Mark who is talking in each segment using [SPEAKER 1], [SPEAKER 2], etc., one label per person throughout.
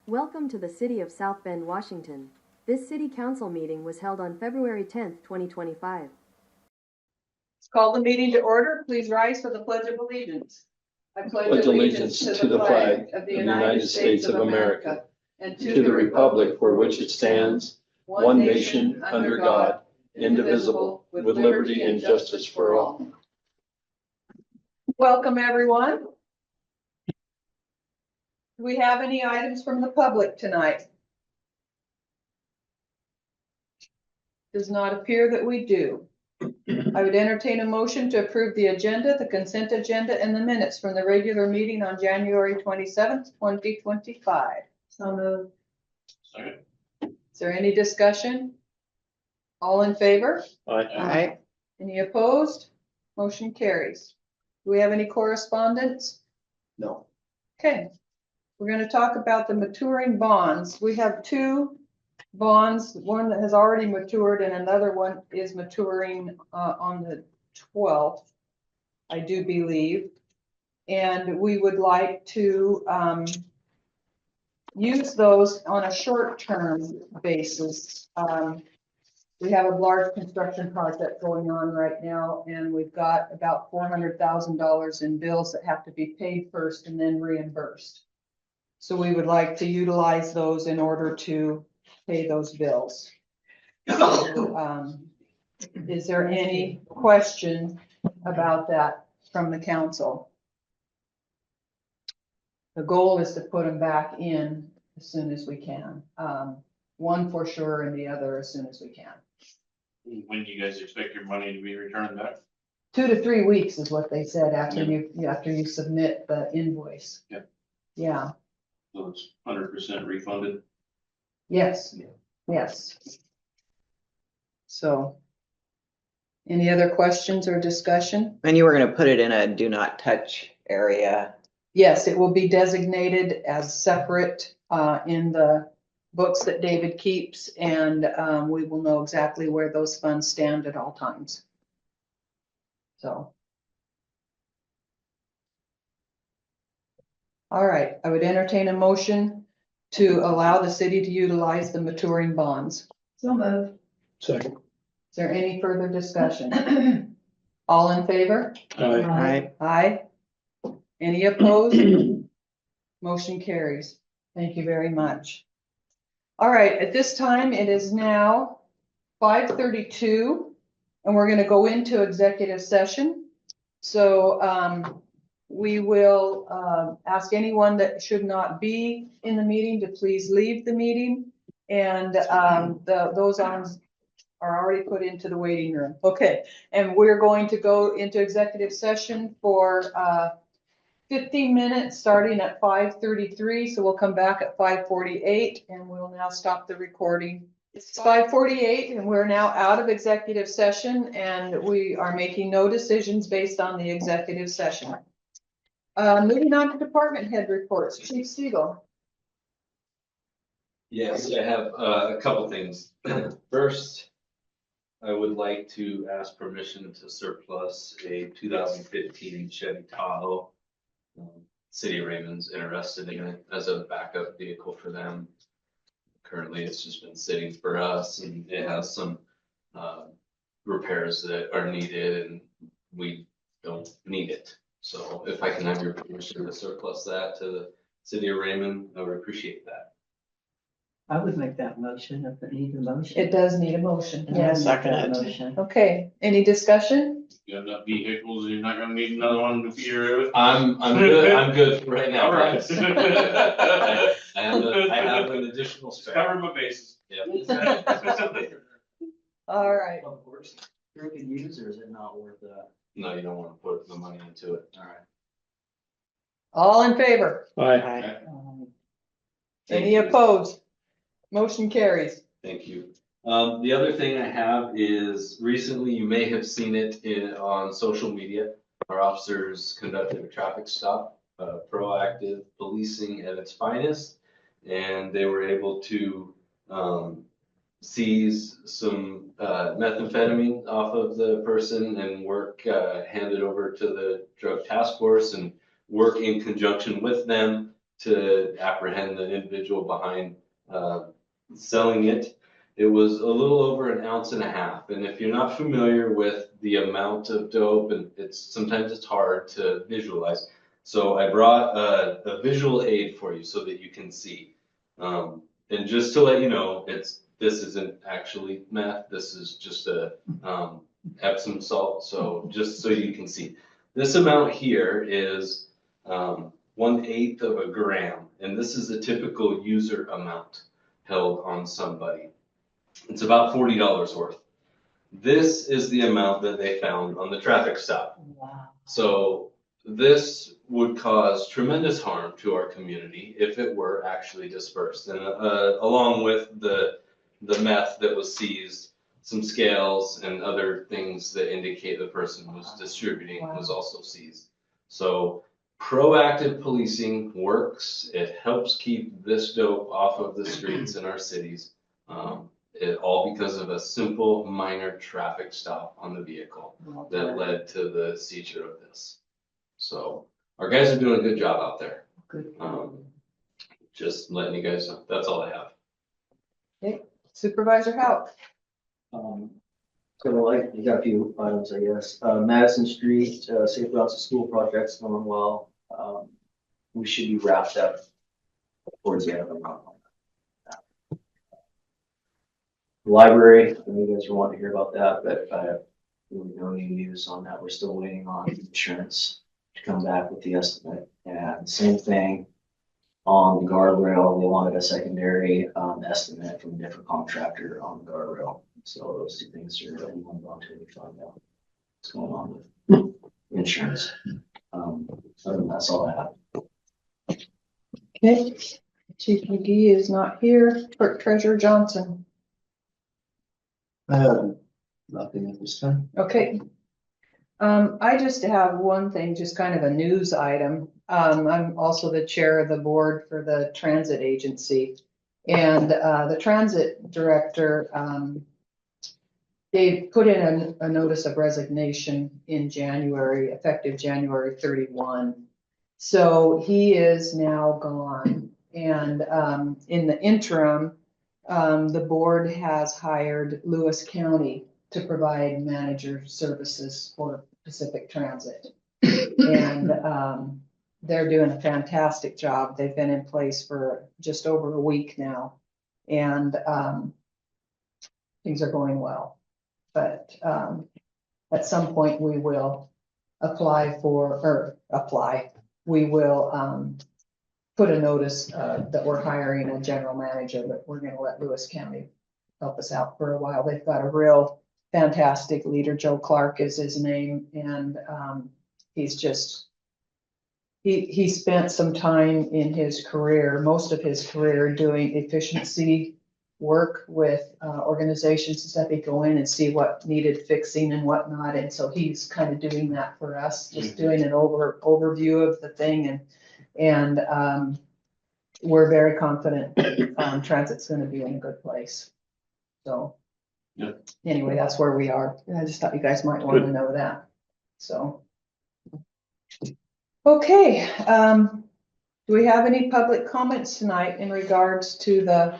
[SPEAKER 1] Welcome to the City of South Bend, Washington. This City Council meeting was held on February 10th, 2025.
[SPEAKER 2] Let's call the meeting to order. Please rise for the Pledge of Allegiance. I
[SPEAKER 3] pledge allegiance to the flag of the United States of America and to the republic for which it stands, one nation, under God, indivisible, with liberty and justice for all.
[SPEAKER 2] Welcome, everyone. Do we have any items from the public tonight? Does not appear that we do. I would entertain a motion to approve the agenda, the consent agenda, and the minutes from the regular meeting on January 27th, 2025.
[SPEAKER 4] So moved.
[SPEAKER 3] Second.
[SPEAKER 2] Is there any discussion? All in favor?
[SPEAKER 4] Aye.
[SPEAKER 2] Any opposed? Motion carries. Do we have any correspondence?
[SPEAKER 3] No.
[SPEAKER 2] Okay. We're going to talk about the maturing bonds. We have two bonds, one that has already matured and another one is maturing on the 12th, I do believe. And we would like to use those on a short-term basis. We have a large construction project going on right now, and we've got about $400,000 in bills that have to be paid first and then reimbursed. So we would like to utilize those in order to pay those bills. So, is there any question about that from the council? The goal is to put them back in as soon as we can. One for sure and the other as soon as we can.
[SPEAKER 5] When do you guys expect your money to be returned back?
[SPEAKER 2] 2 to 3 weeks is what they said after you submit the invoice.
[SPEAKER 5] Yep.
[SPEAKER 2] Yeah.
[SPEAKER 5] So it's 100% refunded.
[SPEAKER 2] Yes. Yes. So, any other questions or discussion?
[SPEAKER 4] And you were gonna put it in a do not touch area.
[SPEAKER 2] Yes, it will be designated as separate in the books that David keeps, and we will know exactly where those funds stand at all times. So. All right, I would entertain a motion to allow the city to utilize the maturing bonds.
[SPEAKER 4] So moved.
[SPEAKER 3] Second.
[SPEAKER 2] Is there any further discussion? All in favor?
[SPEAKER 4] Aye.
[SPEAKER 2] Aye. Any opposed? Motion carries. Thank you very much. All right, at this time, it is now 5:32, and we're going to go into executive session. So we will ask anyone that should not be in the meeting to please leave the meeting. And those arms are already put into the waiting room. Okay, and we're going to go into executive session for 15 minutes starting at 5:33. So we'll come back at 5:48 and we'll now stop the recording. It's 5:48 and we're now out of executive session and we are making no decisions based on the executive session. Moving on to department head reports. Chief Siegel.
[SPEAKER 6] Yes, I have a couple things. First, I would like to ask permission to surplus a 2015 Chevy Tahoe. City of Raymond's interested in it as a backup vehicle for them. Currently, it's just been sitting for us, and it has some repairs that are needed, and we don't need it. So if I can have your permission to surplus that to the City of Raymond, I would appreciate that.
[SPEAKER 7] I would make that motion if it needs a motion.
[SPEAKER 2] It does need a motion.
[SPEAKER 7] Yes, second
[SPEAKER 4] that
[SPEAKER 7] motion.
[SPEAKER 2] Okay, any discussion?
[SPEAKER 5] You have enough vehicles, you're not gonna need another one to feed your.
[SPEAKER 6] I'm good. I'm good for right now.
[SPEAKER 5] All right.
[SPEAKER 6] I have an additional spare.
[SPEAKER 5] Cover my bases.
[SPEAKER 6] Yep.
[SPEAKER 2] All right.
[SPEAKER 7] Of course, you can use, or is it not worth that?
[SPEAKER 6] No, you don't want to put the money into it.
[SPEAKER 7] All right.
[SPEAKER 2] All in favor?
[SPEAKER 4] Aye.
[SPEAKER 2] Any opposed? Motion carries.
[SPEAKER 6] Thank you. The other thing I have is recently, you may have seen it on social media. Our officers conducted a traffic stop, proactive policing at its finest, and they were able to seize some methamphetamine off of the person and hand it over to the drug task force and work in conjunction with them to apprehend the individual behind selling it. It was a little over 1.5 ounces. And if you're not familiar with the amount of dope, and sometimes it's hard to visualize. So I brought a visual aid for you so that you can see. And just to let you know, this isn't actually meth. This is just a Epsom salt. So just so you can see, this amount here is 1/8 of a gram, and this is a typical user amount held on somebody. It's about $40 worth. This is the amount that they found on the traffic stop.
[SPEAKER 7] Wow.
[SPEAKER 6] So this would cause tremendous harm to our community if it were actually dispersed. And along with the meth that was seized, some scales and other things that indicate the person was distributing was also seized. So proactive policing works. It helps keep this dope off of the streets in our cities. All because of a simple minor traffic stop on the vehicle that led to the seizure of this. So our guys are doing a good job out there.
[SPEAKER 7] Good.
[SPEAKER 6] Just letting you guys know. That's all I have.
[SPEAKER 2] Okay, Supervisor Houck.
[SPEAKER 8] So like, you got a few items, I guess. Madison Street, safe routes to school project's going well. We should be wrapped up towards the end of the month. Library, I know you guys are wanting to hear about that, but I have really no new news on that. We're still waiting on insurance to come back with the estimate. And same thing on the guardrail. They wanted a secondary estimate from a different contractor on the guardrail. So those two things are really going on until we find out what's going on with insurance. Other than that's all I have.
[SPEAKER 2] Okay, Chief McGee is not here. Clerk Treasurer Johnson.
[SPEAKER 8] Nothing at this time.
[SPEAKER 2] Okay. I just have one thing, just kind of a news item. I'm also the chair of the board for the transit agency. And the transit director, they put in a notice of resignation in January, effective January 31. So he is now gone. And in the interim, the board has hired Lewis County to provide manager services for Pacific Transit. And they're doing a fantastic job. They've been in place for just over a week now. And things are going well. But at some point we will we will put a notice that we're hiring a general manager, but we're gonna let Lewis County help us out for a while. They've got a real fantastic leader. Joe Clark is his name, and he's just, he spent some time in his career, most of his career, doing efficiency work with organizations that they go in and see what needed fixing and whatnot. And so he's kind of doing that for us, just doing an overview of the thing. And we're very confident transit's going to be in a good place. So anyway, that's where we are. I just thought you guys might want to know that. So, okay. Do we have any public comments tonight in regards to the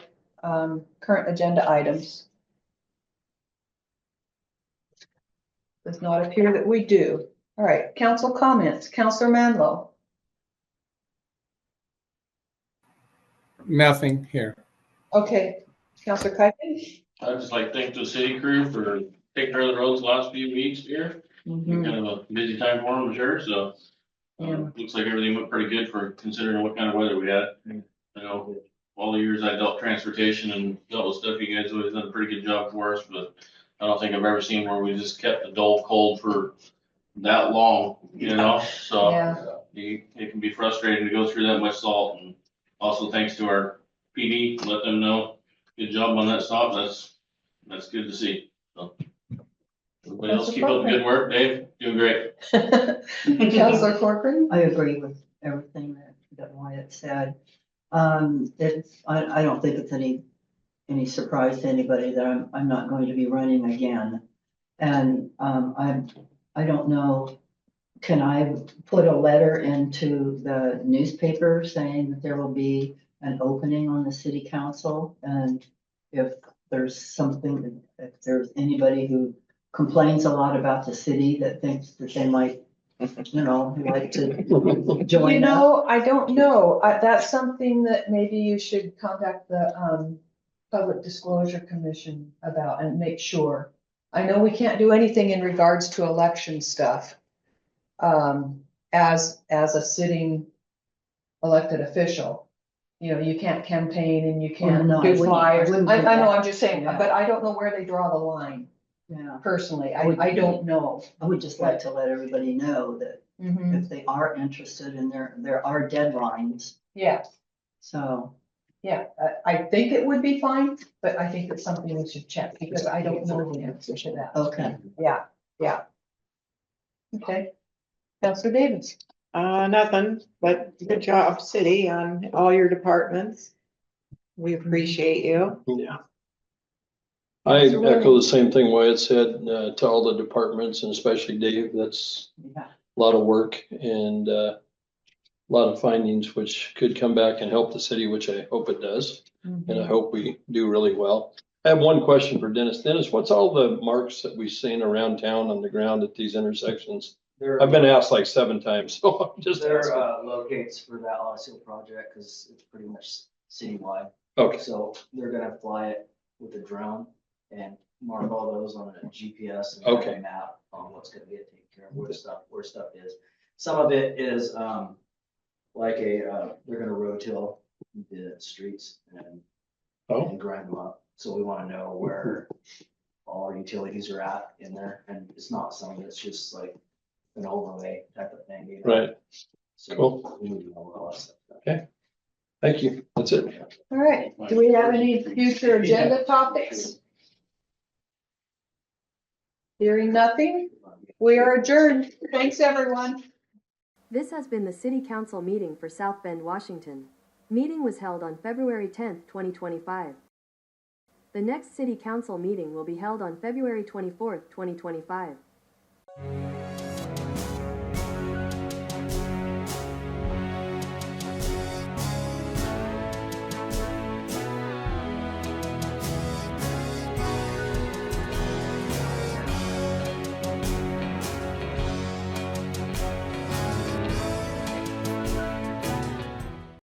[SPEAKER 2] current agenda items? Does not appear that we do. All right, council comments. Councilor Manlow.
[SPEAKER 9] Nothing here.
[SPEAKER 2] Okay, Councilor Kuiken.
[SPEAKER 5] I'd just like to thank the city crew for taking care of the roads the last few weeks here. Been kind of a busy time for them, I'm sure, so. Looks like everything went pretty good for considering what kind of weather we had. I know all the years I dealt transportation and dealt with stuff, you guys always done a pretty good job for us, but I don't think I've ever seen where we just kept the dull cold for that long, you know, so.
[SPEAKER 2] Yeah.
[SPEAKER 5] It can be frustrating to go through that much salt, and also thanks to our PD, let them know, good job on that stop, that's good to see, so. Everybody else keep up the good work, Dave, doing great.
[SPEAKER 2] Councilor Corcoran.
[SPEAKER 7] I agree with everything that Wyatt said. I don't think it's any surprise to anybody that I'm not going to be running again. And I don't know can I put a letter into the newspaper saying that there will be an opening on the city council? And if there's something, if there's anybody who complains a lot about the city that thinks that they might, like to join
[SPEAKER 2] You
[SPEAKER 7] up.
[SPEAKER 2] know, I don't know. That's something that maybe you should contact the, Public Disclosure Commission about and make sure. I know we can't do anything in regards to election stuff. As a sitting elected official. You know, you can't campaign and you can't
[SPEAKER 7] no, I
[SPEAKER 2] do
[SPEAKER 7] wouldn't- I
[SPEAKER 2] flyers.
[SPEAKER 7] wouldn't
[SPEAKER 2] I
[SPEAKER 7] do
[SPEAKER 2] know,
[SPEAKER 7] that.
[SPEAKER 2] I'm just saying,
[SPEAKER 7] Yeah.
[SPEAKER 2] but I don't know where they draw the line
[SPEAKER 7] Yeah,
[SPEAKER 2] personally.
[SPEAKER 7] I would-
[SPEAKER 2] I don't know.
[SPEAKER 7] I would just like to let everybody know that
[SPEAKER 2] Mhm.
[SPEAKER 7] if they are interested and there are deadlines,
[SPEAKER 2] Yeah,
[SPEAKER 7] so.
[SPEAKER 2] yeah, I think it would be fine, but I think it's something we should check because I don't know the answer to that.
[SPEAKER 7] Okay.
[SPEAKER 2] Yeah, yeah. Okay. Counselor Davis.
[SPEAKER 4] Nothing, but good job, city, on all your departments. We appreciate you.
[SPEAKER 3] Yeah. I echo the same thing Wyatt said, to all the departments and especially Dave. That's
[SPEAKER 7] Yeah.
[SPEAKER 3] a lot of work and, a lot of findings which could come back and help the city, which I hope it does. And I hope we do really well. I have one question for Dennis. Dennis, what's all the marks that we've seen around town on the ground at these intersections? I've been asked like 7 times, so I'm just
[SPEAKER 8] There
[SPEAKER 3] asking.
[SPEAKER 8] are locates for that Odyssey project, because it's pretty much citywide.
[SPEAKER 3] Okay,
[SPEAKER 8] So they're gonna fly it with a drone and mark all those on a GPS and
[SPEAKER 3] Okay.
[SPEAKER 8] a map on what's gonna get taken care of, where stuff is. Some of it is, like they're gonna rotill the streets and
[SPEAKER 3] oh,
[SPEAKER 8] grind them up. So we wanna know where all our utilities are at in there, and it's not something that's just like an overlay type of thing. You know?
[SPEAKER 3] right.
[SPEAKER 8] So
[SPEAKER 3] Cool.
[SPEAKER 8] we need to know all that stuff.
[SPEAKER 3] Thank you. That's it.
[SPEAKER 2] All right, do we have any future agenda topics? Hearing nothing, we are adjourned. Thanks, everyone.
[SPEAKER 1] This has been the City Council meeting for South Bend, Washington. Meeting was held on February 10th, 2025. The next City Council meeting will be held on February 24th, 2025.